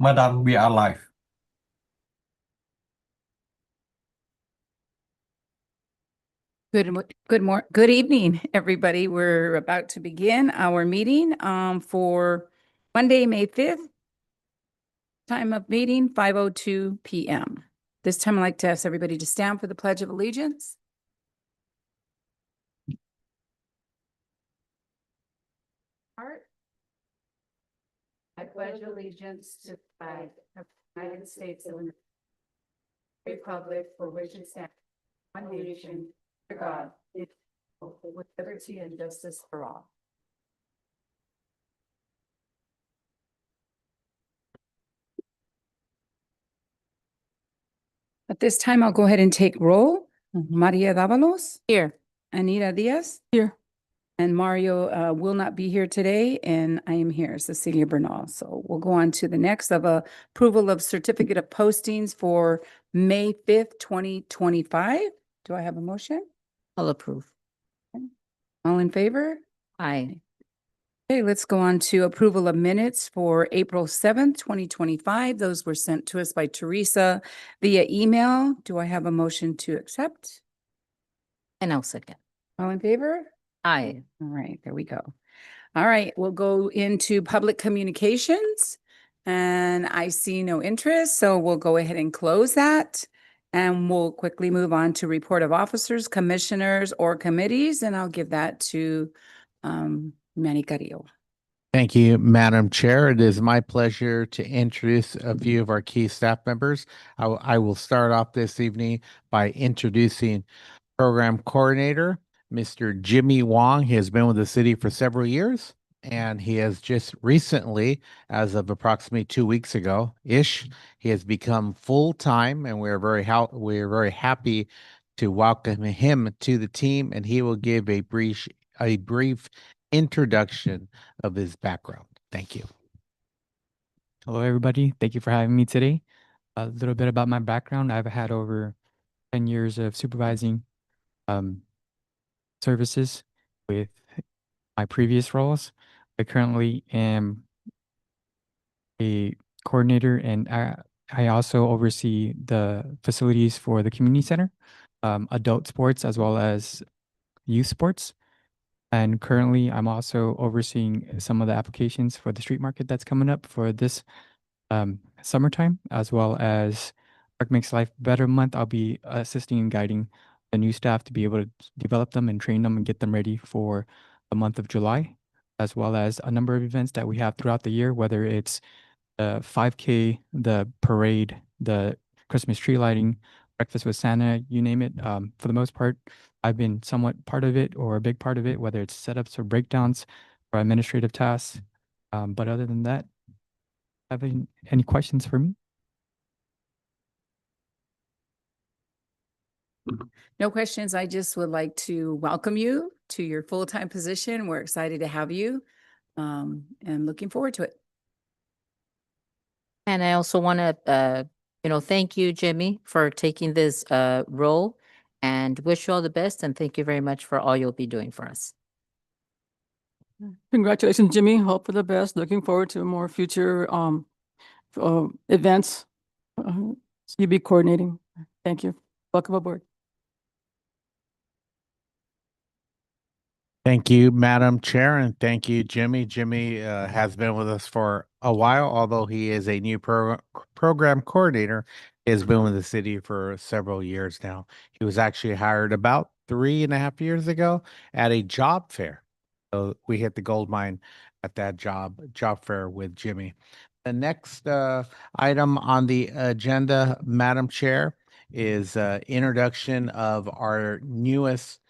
Madam, we are live. Good evening, everybody. We're about to begin our meeting for Monday, May 5th. Time of meeting 5:02 p.m. This time I'd like to ask everybody to stand for the Pledge of Allegiance. I pledge allegiance to the flag of the United States of America, Republic for which it stands, one nation, under God, with liberty and justice for all. At this time, I'll go ahead and take roll. Maria Davalos. Here. Anita Diaz. Here. And Mario will not be here today, and I am here, Cecilia Bernal. So we'll go on to the next of approval of certificate of postings for May 5th, 2025. Do I have a motion? I'll approve. All in favor? Aye. Okay, let's go on to approval of minutes for April 7th, 2025. Those were sent to us by Teresa via email. Do I have a motion to accept? And I'll second. All in favor? Aye. All right, there we go. All right, we'll go into public communications. And I see no interest, so we'll go ahead and close that. And we'll quickly move on to report of officers, commissioners, or committees, and I'll give that to Manny Carrillo. Thank you, Madam Chair. It is my pleasure to introduce a few of our key staff members. I will start off this evening by introducing Program Coordinator, Mr. Jimmy Wong. He has been with the city for several years, and he has just recently, as of approximately 2 weeks ago-ish, he has become full-time, and we're very happy to welcome him to the team, and he will give a brief introduction of his background. Thank you. Hello, everybody. Thank you for having me today. A little bit about my background. I've had over 10 years of supervising services with my previous roles. I currently am a coordinator, and I also oversee the facilities for the community center, adult sports, as well as youth sports. And currently, I'm also overseeing some of the applications for the street market that's coming up for this summertime, as well as Park Makes Life Better month. I'll be assisting and guiding the new staff to be able to develop them and train them and get them ready for the month of July, as well as a number of events that we have throughout the year, whether it's the 5K, the parade, the Christmas tree lighting, breakfast with Santa, you name it. For the most part, I've been somewhat part of it or a big part of it, whether it's setups or breakdowns or administrative tasks. But other than that, having any questions for me? No questions. I just would like to welcome you to your full-time position. We're excited to have you and looking forward to it. And I also want to, thank you, Jimmy, for taking this role, and wish you all the best. And thank you very much for all you'll be doing for us. Congratulations, Jimmy. Hope for the best. Looking forward to more future events. You'll be coordinating. Thank you. Welcome aboard. Thank you, Madam Chair, and thank you, Jimmy. Jimmy has been with us for a while, although he is a new program coordinator. He has been with the city for several years now. He was actually hired about 3.5 years ago at a job fair. So we hit the gold mine at that job fair with Jimmy. The next item on the agenda, Madam Chair, is introduction of our newest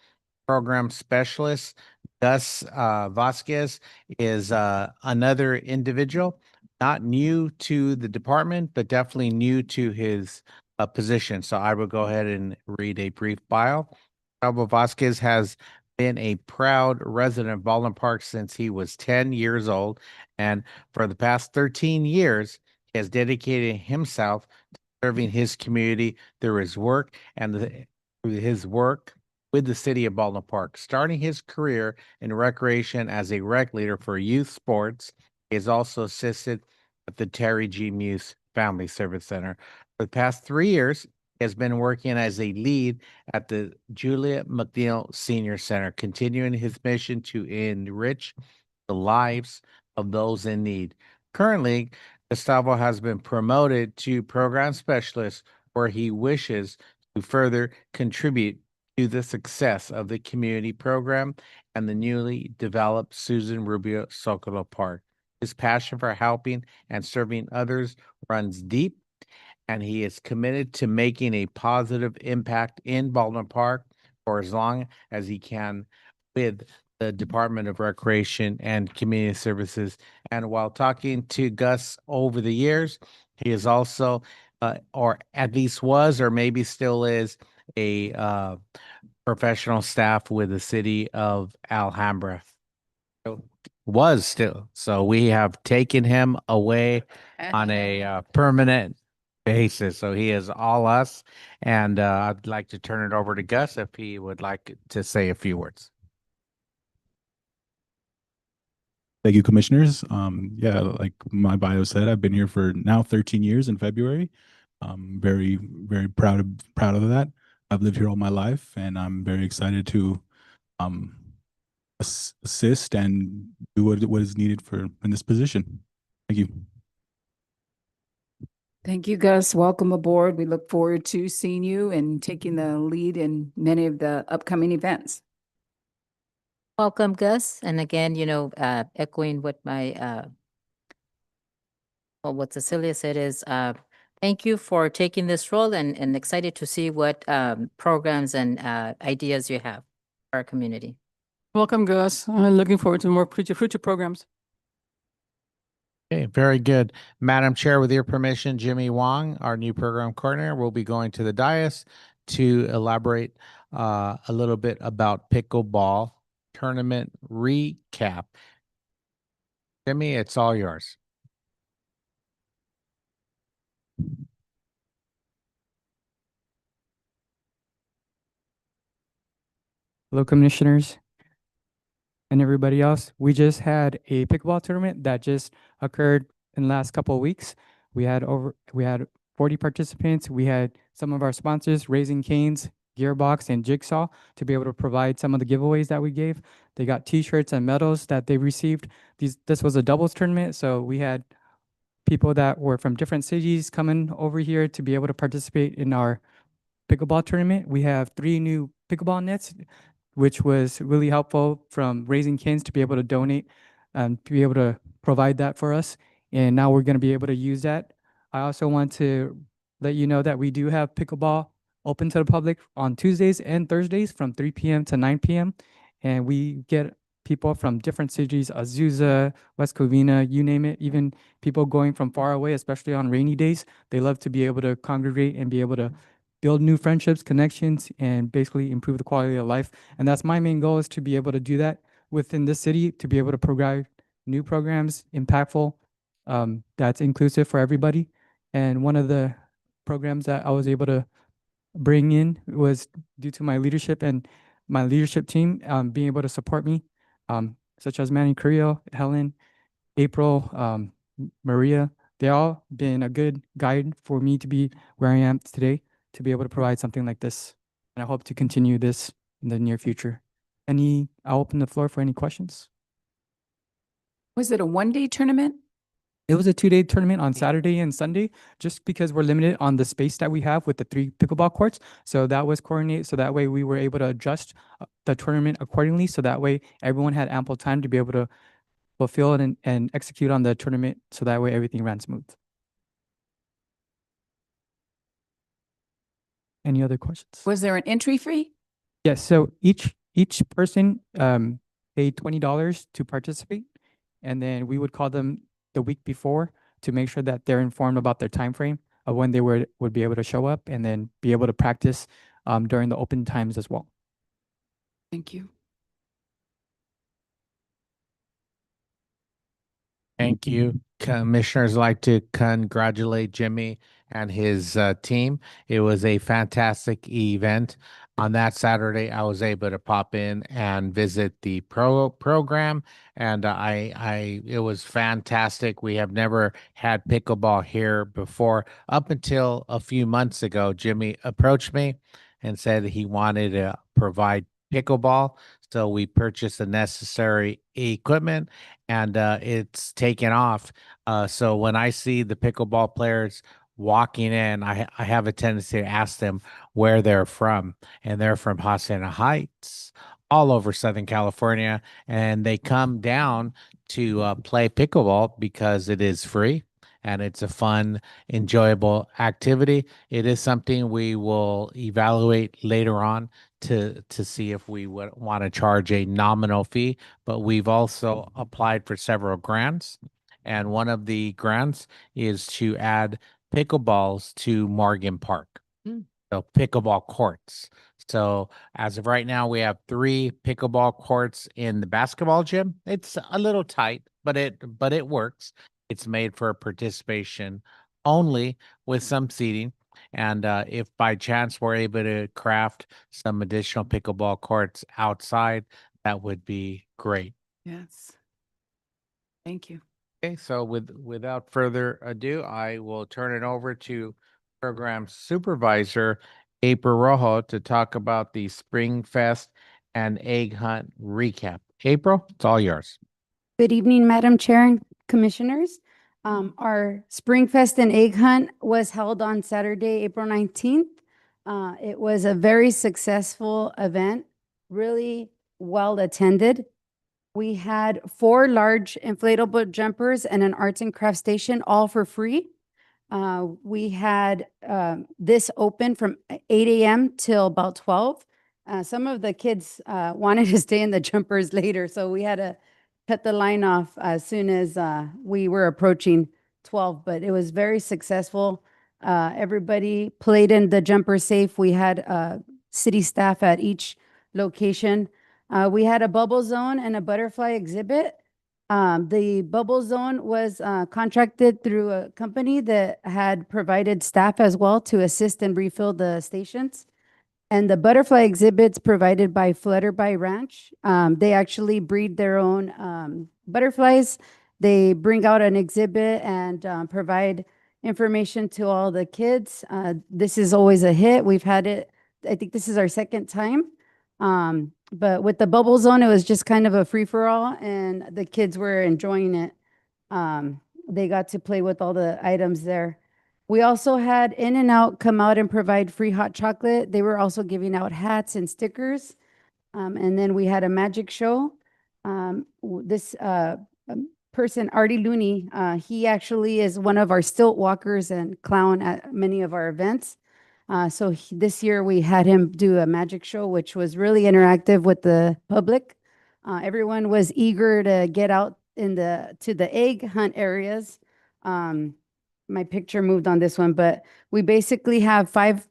program specialist. Gus Vasquez is another individual, not new to the department, but definitely new to his position. So I will go ahead and read a brief bio. Gus Vasquez has been a proud resident of Baldwin Park since he was 10 years old, and for the past 13 years, he has dedicated himself to serving his community through his work with the city of Baldwin Park. Starting his career in recreation as a rec leader for youth sports, he has also assisted at the Terry G. Muse Family Service Center. For the past 3 years, he has been working as a lead at the Julia McNeil Senior Center, continuing his mission to enrich the lives of those in need. Currently, Gustavo has been promoted to program specialist, where he wishes to further contribute to the success of the community program and the newly developed Susan Rubio Socolo Park. His passion for helping and serving others runs deep, and he is committed to making a positive impact in Baldwin Park for as long as he can with the Department of Recreation and Community Services. And while talking to Gus over the years, he is also, or at least was, or maybe still is, a professional staff with the city of Alhambra. Was still. So we have taken him away on a permanent basis. So he is all us. And I'd like to turn it over to Gus if he would like to say a few words. Thank you, commissioners. Yeah, like my bio said, I've been here for now 13 years in February. Very, very proud of that. I've lived here all my life, and I'm very excited to assist and do what is needed in this position. Thank you. Thank you, Gus. Welcome aboard. We look forward to seeing you and taking the lead in many of the upcoming events. Welcome, Gus. And again, echoing what what Cecilia said is, thank you for taking this role and excited to see what programs and ideas you have for our community. Welcome, Gus. I'm looking forward to more future programs. Okay, very good. Madam Chair, with your permission, Jimmy Wong, our new program coordinator, will be going to the dais to elaborate a little bit about pickleball tournament recap. Jimmy, it's all yours. Hello, commissioners and everybody else. We just had a pickleball tournament that just occurred in the last couple of weeks. We had 40 participants. We had some of our sponsors, Raising Cane's, Gearbox, and Jigsaw, to be able to provide some of the giveaways that we gave. They got T-shirts and medals that they received. This was a doubles tournament, so we had people that were from different cities coming over here to be able to participate in our pickleball tournament. We have 3 new pickleball nets, which was really helpful from Raising Cane's to be able to donate and to be able to provide that for us. And now we're going to be able to use that. I also want to let you know that we do have pickleball open to the public on Tuesdays and Thursdays from 3 p.m. to 9 p.m. And we get people from different cities, Azusa, West Covina, you name it, even people going from far away, especially on rainy days. They love to be able to congregate and be able to build new friendships, connections, and basically improve the quality of life. And that's my main goal, is to be able to do that within this city, to be able to provide new programs, impactful, that's inclusive for everybody. And one of the programs that I was able to bring in was due to my leadership and my leadership team being able to support me, such as Manny Carrillo, Helen, April, Maria. They all been a good guide for me to be where I am today, to be able to provide something like this. And I hope to continue this in the near future. I'll open the floor for any questions. Was it a one-day tournament? It was a 2-day tournament on Saturday and Sunday, just because we're limited on the space that we have with the 3 pickleball courts. So that was coordinated. So that way we were able to adjust the tournament accordingly. So that way everyone had ample time to be able to fulfill and execute on the tournament. So that way everything ran smooth. Any other questions? Was there an entry fee? Yes. So each person paid $20 to participate, and then we would call them the week before to make sure that they're informed about their time frame of when they would be able to show up, and then be able to practice during the open times as well. Thank you. Thank you. Commissioners like to congratulate Jimmy and his team. It was a fantastic event. On that Saturday, I was able to pop in and visit the program, and it was fantastic. We have never had pickleball here before. Up until a few months ago, Jimmy approached me and said he wanted to provide pickleball. So we purchased the necessary equipment, and it's taken off. So when I see the pickleball players walking in, I have a tendency to ask them where they're from, and they're from Hacienda Heights, all over Southern California, and they come down to play pickleball because it is free and it's a fun, enjoyable activity. It is something we will evaluate later on to see if we would want to charge a nominal fee, but we've also applied for several grants, and one of the grants is to add pickleballs to Morgan Park. So pickleball courts. So as of right now, we have 3 pickleball courts in the basketball gym. It's a little tight, but it works. It's made for participation only with some seating. And if by chance we're able to craft some additional pickleball courts outside, that would be great. Yes. Thank you. Okay, so without further ado, I will turn it over to Program Supervisor April Rojo to talk about the Spring Fest and Egg Hunt recap. April, it's all yours. Good evening, Madam Chair and Commissioners. Our Spring Fest and Egg Hunt was held on Saturday, April 19th. It was a very successful event, really well attended. We had 4 large inflatable jumpers and an arts and crafts station, all for free. We had this open from 8 a.m. till about 12. Some of the kids wanted to stay in the jumpers later, so we had to cut the line off as soon as we were approaching 12, but it was very successful. Everybody played in the jumper safe. We had city staff at each location. We had a bubble zone and a butterfly exhibit. The bubble zone was contracted through a company that had provided staff as well to assist and refill the stations. And the butterfly exhibits provided by Flutterby Ranch. They actually breed their own butterflies. They bring out an exhibit and provide information to all the kids. This is always a hit. We've had it, I think this is our 2nd time. But with the bubble zone, it was just kind of a free-for-all, and the kids were enjoying it. They got to play with all the items there. We also had In-N-Out come out and provide free hot chocolate. They were also giving out hats and stickers. And then we had a magic show. This person, Artie Looney, he actually is one of our stilt walkers and clown at many of our events. So this year we had him do a magic show, which was really interactive with the public. Everyone was eager to get out to the egg hunt areas. My picture moved on this one, but we basically have 5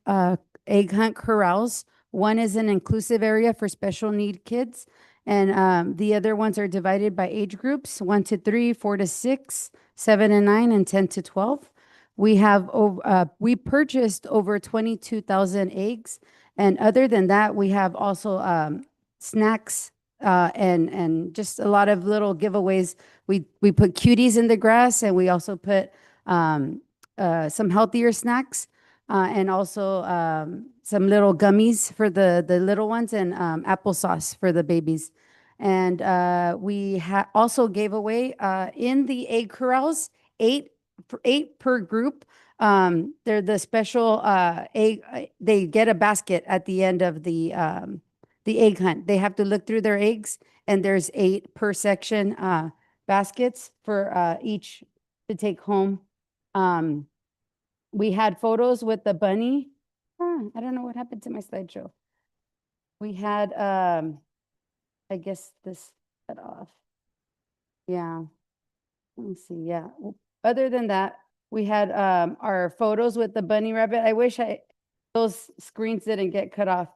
egg hunt corrals. One is an inclusive area for special need kids, and the other ones are divided by age groups: 1 to 3, 4 to 6, 7 and 9, and 10 to 12. We purchased over 22,000 eggs, and other than that, we have also snacks and just a lot of little giveaways. We put cuties in the grass, and we also put some healthier snacks and also some little gummies for the little ones, and applesauce for the babies. And we also gave away in the egg corrals 8 per group. They're the special egg. They get a basket at the end of the egg hunt. They have to look through their eggs, and there's 8 per section baskets for each to take home. We had photos with the bunny. I don't know what happened to my slideshow. We had, I guess this cut off. Yeah. Let me see. Yeah. Other than that, we had our photos with the bunny rabbit. I wish those screens didn't get cut off.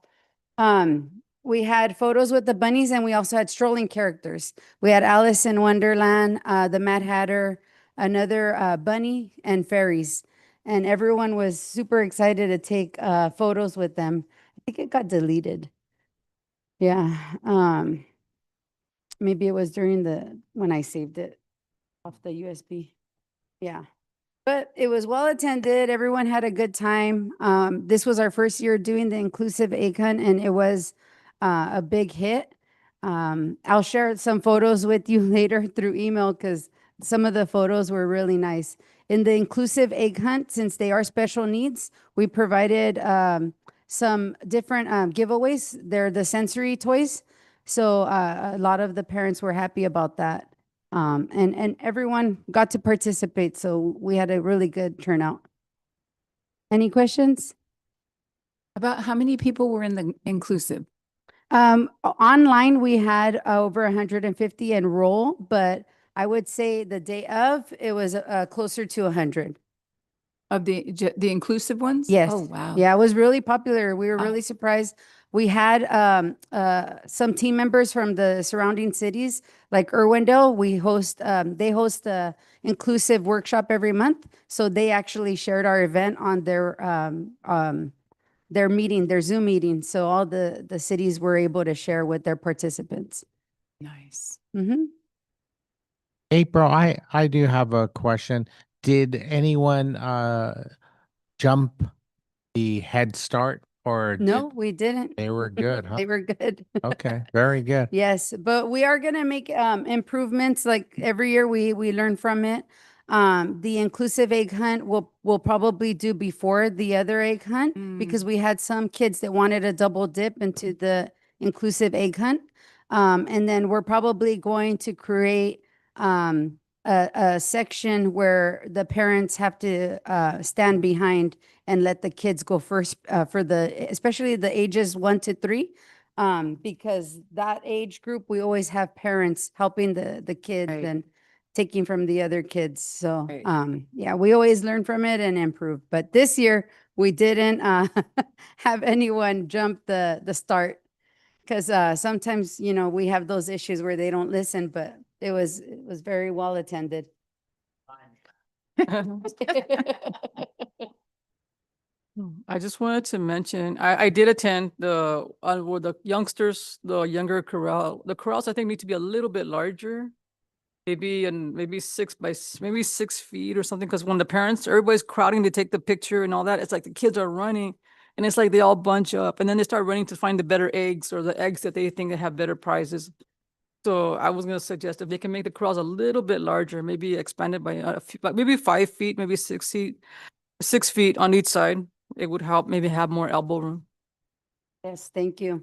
We had photos with the bunnies, and we also had strolling characters. We had Alice in Wonderland, the Mad Hatter, another bunny, and fairies. and everyone was super excited to take photos with them. I think it got deleted. Yeah, maybe it was during when I saved it off the USB. Yeah. But it was well attended. Everyone had a good time. This was our first year doing the inclusive egg hunt, and it was a big hit. I'll share some photos with you later through email because some of the photos were really nice. In the inclusive egg hunt, since they are special needs, we provided some different giveaways. They're the sensory toys. So a lot of the parents were happy about that. And everyone got to participate, so we had a really good turnout. Any questions? About how many people were in the inclusive? Online, we had over 150 enroll, but I would say the day of, it was closer to 100. Of the inclusive ones? Yes. Oh, wow. Yeah, it was really popular. We were Wow. really surprised. We had some team members from the surrounding cities, like Irwindale. They host a inclusive workshop every month. So they actually shared our event on their meeting, their Zoom meeting. So all the cities were able to share with their participants. Nice. Mm-hmm. April, I do have a question. Did anyone jump the Head Start or No, we didn't. they were good, huh? They were good. Okay, very good. Yes, but we are gonna make improvements. Like every year, we learn from it. The inclusive egg hunt will probably do before the other egg hunt because we had some kids that wanted a double dip into the inclusive egg hunt. And then we're probably going to create a section where the parents have to stand behind and let the kids go first for especially the ages 1 to 3. Because that age group, we always have parents helping the kids Right. and taking from the other kids. So, Right. yeah, we always learn from it and improve. But this year, we didn't have anyone jump the start because sometimes, we have those issues where they don't listen, but it was very well attended. I just wanted to mention, I did attend with the youngsters, the younger corral. The corrals, I think, need to be a little bit larger. Maybe 6 feet or something. Because when everybody's crowding to take the picture and all that, it's like the kids are running and it's like they all bunch up and then they start running to find the better eggs or the eggs that they think that have better prizes. So I was going to suggest if they can make the corrals a little bit larger, maybe expanded by maybe 5 feet, maybe 6 feet, 6 feet on each side. It would help maybe have more elbow room. Yes, thank you.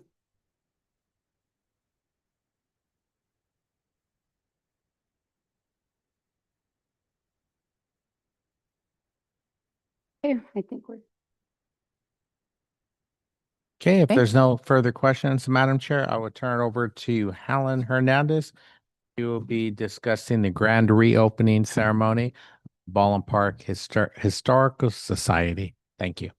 Okay, I think we're. Okay, if Okay. there's no further questions, Madam Chair, I would turn it over to Helen Hernandez. You will be discussing the grand reopening ceremony, Ballin Park Historical Society. Thank you.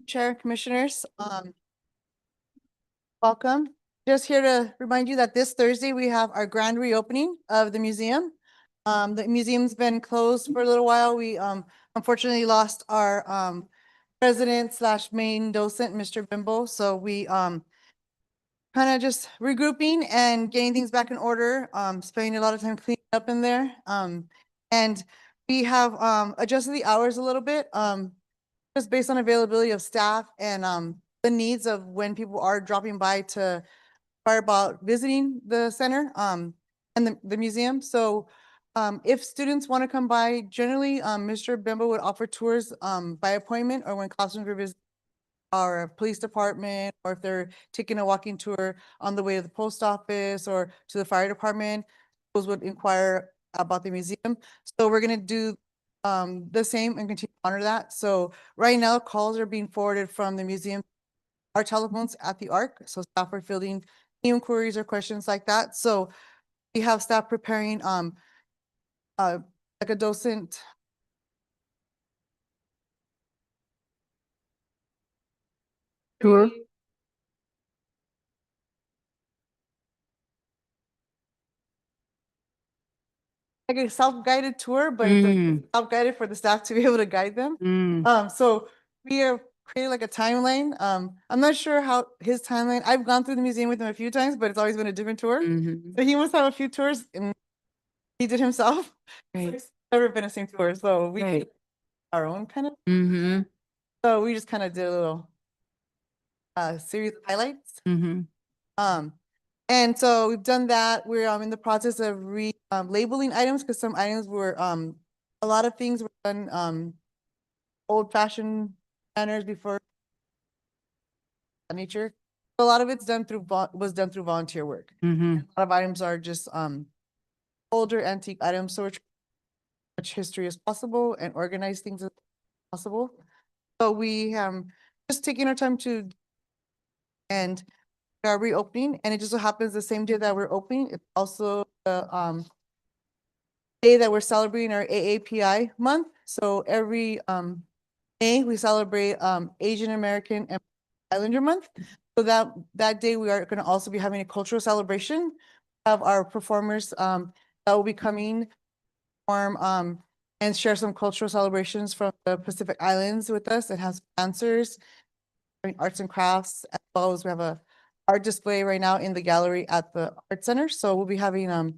Chair, Commissioners, welcome. Just here to remind you that this Thursday we have our grand reopening of the museum. The museum's been closed for a little while. We unfortunately lost our president / main docent, Mr. Bimbo. So we kind of just regrouping and getting things back in order, spending a lot of time cleaning up in there. And we have adjusted the hours a little bit. Just based on availability of staff and the needs of when people are dropping by to inquire about visiting the center and the museum. So if students want to come by, generally Mr. Bimbo would offer tours by appointment or when classrooms are visiting our police department, or if they're taking a walking tour on the way to the post office or to the fire department, those would inquire about the museum. So we're going to do the same and continue to honor that. So right now calls are being forwarded from the museum, our telephones at the ARC. So staff are fielding inquiries or questions like that. So we have staff preparing like a docent Tour. Like a self-guided tour, but it's Mm. self-guided for the staff to be able to guide them. So we are creating like a timeline. I'm not sure how his timeline, I've gone through the museum with him a few times, but it's always been a different tour. Mhm. So he must have a few tours and he did himself. So Right. it's never been the same tour, so we Right. did our own kind of, Mm-hmm. so we just kind of did a little series of highlights. Mm-hmm. And so we've done that. We're in the process of labeling items because some items were a lot of things were done old fashioned manners before nature. A lot of it's done through was done through volunteer work. Mm-hmm. A lot of items are just older antique items, so we're trying as much history as possible and organize things as possible. So we just taking our time to and we are reopening, and it just so happens the same day that we're opening, it's also the day that we're celebrating our AAPI month. So every May we celebrate Asian American and Islander month. So that day we are going to also be having a cultural celebration of our performers that will be coming perform and share some cultural celebrations from the Pacific Islands with us. It has dancers, arts and crafts, as well as we have a art display right now in the gallery at the Art Center. So we'll be having a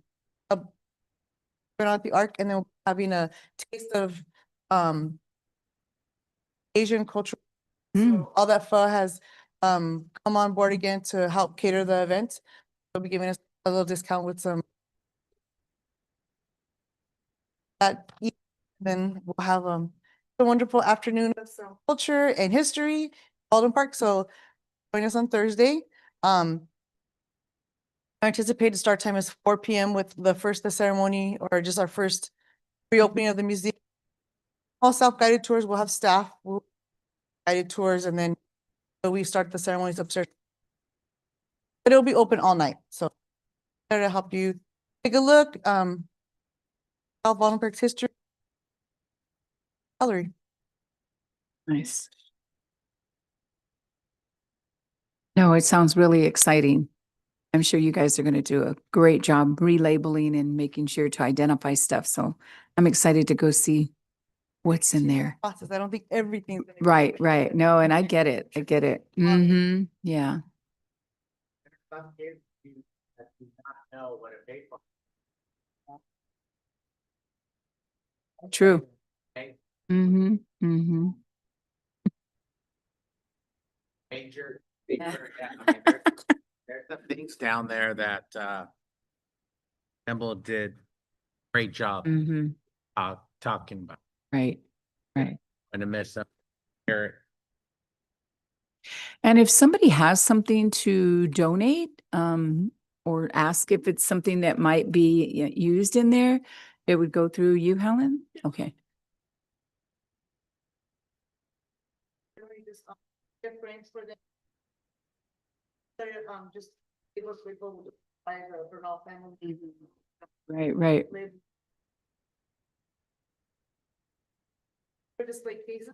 at the Arc, and then we'll be having a taste of Asian culture. So all that pho has come on board again to help cater the event. They'll be giving us a little discount with some then we'll have a wonderful afternoon of some culture and history, Alden Park. So join us on Thursday. Our anticipated start time is 4 p.m. with the ceremony or just our first reopening of the museum. All self-guided tours. We'll have staff guided tours, and then we start the ceremonies upstairs. But it'll be open all night. So there to help you take a look. South Alden Park's history gallery. Nice. No, it sounds really exciting. I'm sure you guys are going to do a great job relabeling and making sure to identify stuff. So I'm excited to go see what's in there. Process. I don't think everything's gonna be Right, right. No, and I get it. I get it. Mm-hmm. Yeah. Some kids do not know what a baseball. True. Okay. Mm-hmm. Mm-hmm. Major. Yeah, I mean, there's some things down there that Campbell did great job Mm-hmm. talking about. Right. Right. And to miss up here. And if somebody has something to donate, or ask if it's something that might be used in there, it would go through you, Helen? Okay. Difference for them. Just it was people by the Bernal family. Right, right. For display cases.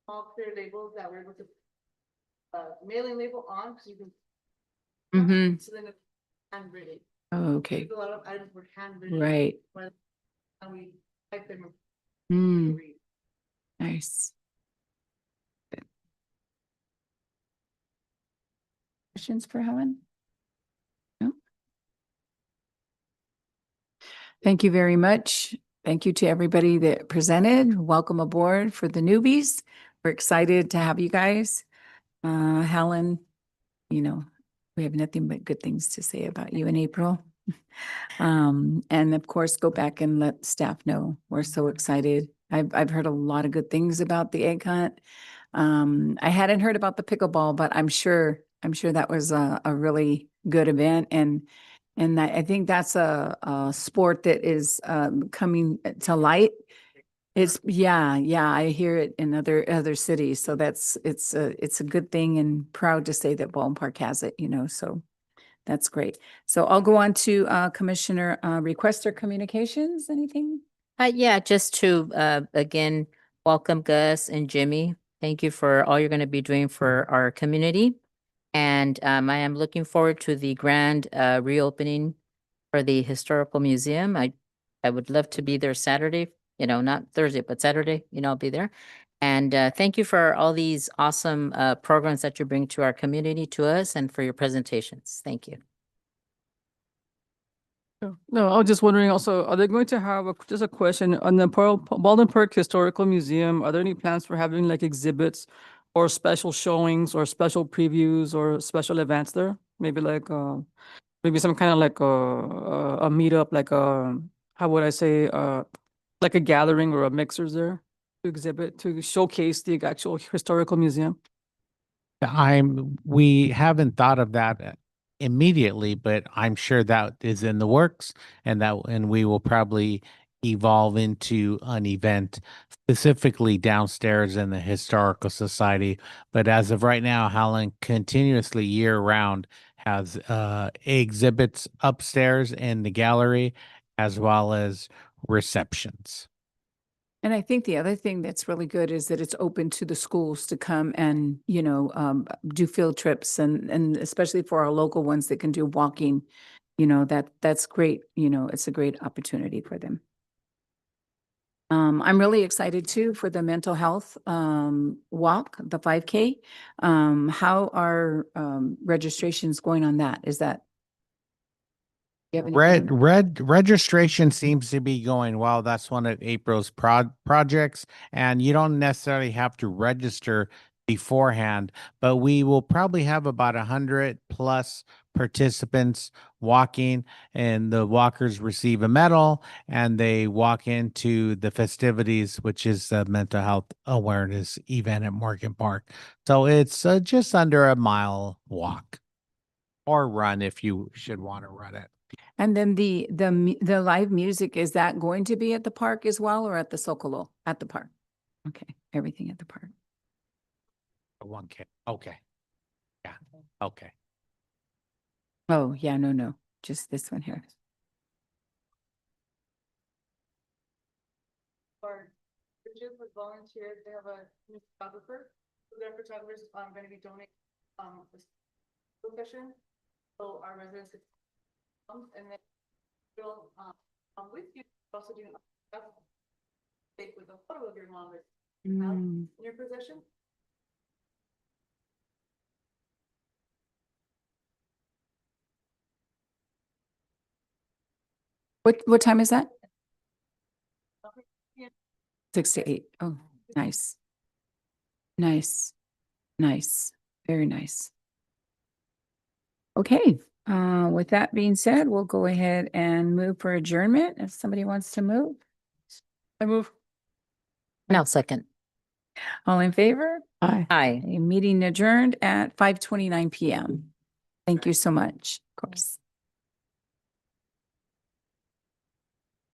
All clear labels that we're able to mailing label on, because you can. Mm-hmm. So then it's handwritten. Oh, okay. A lot of items were handwritten. Right. And we type them. Mm, nice. Good. Questions for Helen? No? Thank you very much. Thank you to everybody that presented. Welcome aboard for the newbies. We're excited to have you guys. Helen, you know, we have nothing but good things to say about you in April. And of course, go back and let staff know. We're so excited. I've heard a lot of good things about the egg hunt. I hadn't heard about the pickleball, but I'm sure that was a really good event. And I think that's a sport that is coming to light. Yeah, I hear it in other cities. So it's a good thing, and proud to say that Baldwin Park has it, so that's great. So I'll go on to Commissioner Requester Communications. Anything? Yeah, just to again welcome Gus and Jimmy Thank you for all you're going to be doing for our community. And I am looking forward to the grand reopening for the Historical Museum. I would love to be there Saturday, not Thursday, but Saturday, I'll be there. And thank you for all these awesome programs that you bring to our community, to us, and for your presentations. Thank you. No, I was just wondering also, are they going to have just a question on the Baldwin Park Historical Museum? Are there any plans for having like exhibits or special showings or special previews or special events there? Maybe like, maybe some kind of like a meetup, like how would I say, like a gathering or a mixers there to exhibit, to showcase the actual historical museum? We haven't thought of that immediately, but I'm sure that is in the works, and we will probably evolve into an event specifically downstairs in the Historical Society. But as of right now, Howland continuously year round has exhibits upstairs in the gallery as well as receptions. And I think the other thing that's really good is that it's open to the schools to come and, do field trips and especially for our local ones that can do walking, that's great. It's a great opportunity for them. I'm really excited too for the mental health walk, the 5K. How are registrations going on that? Is that? You have anything on that? Registration seems to be going well. That's one of April's projects, and you don't necessarily have to register beforehand, but we will probably have about 100+ participants walking, and the walkers receive a medal and they walk into the festivities, which is the mental health awareness event at Morgan Park. So it's just under a mile walk or run if you should want to run it. And then the live music, is that going to be at the park as well or at the Socolo? At the park. Okay, everything at the park. 1K. Okay. Yeah. Okay. Oh, yeah, no, just this one here. Our churches with volunteers, they have a new photographer. So their photographers going to be donating this session. So our residents and then we'll with you also do take with a photo of your mom in your possession. What time is that? 6 to 8. Oh, nice. Nice. Very nice. Okay, with that being said, we'll go ahead and move for adjournment if somebody wants to move. I move. Now, second. All in favor? Aye. Aye. A meeting adjourned at 5:29 PM. Thank you so much, of course.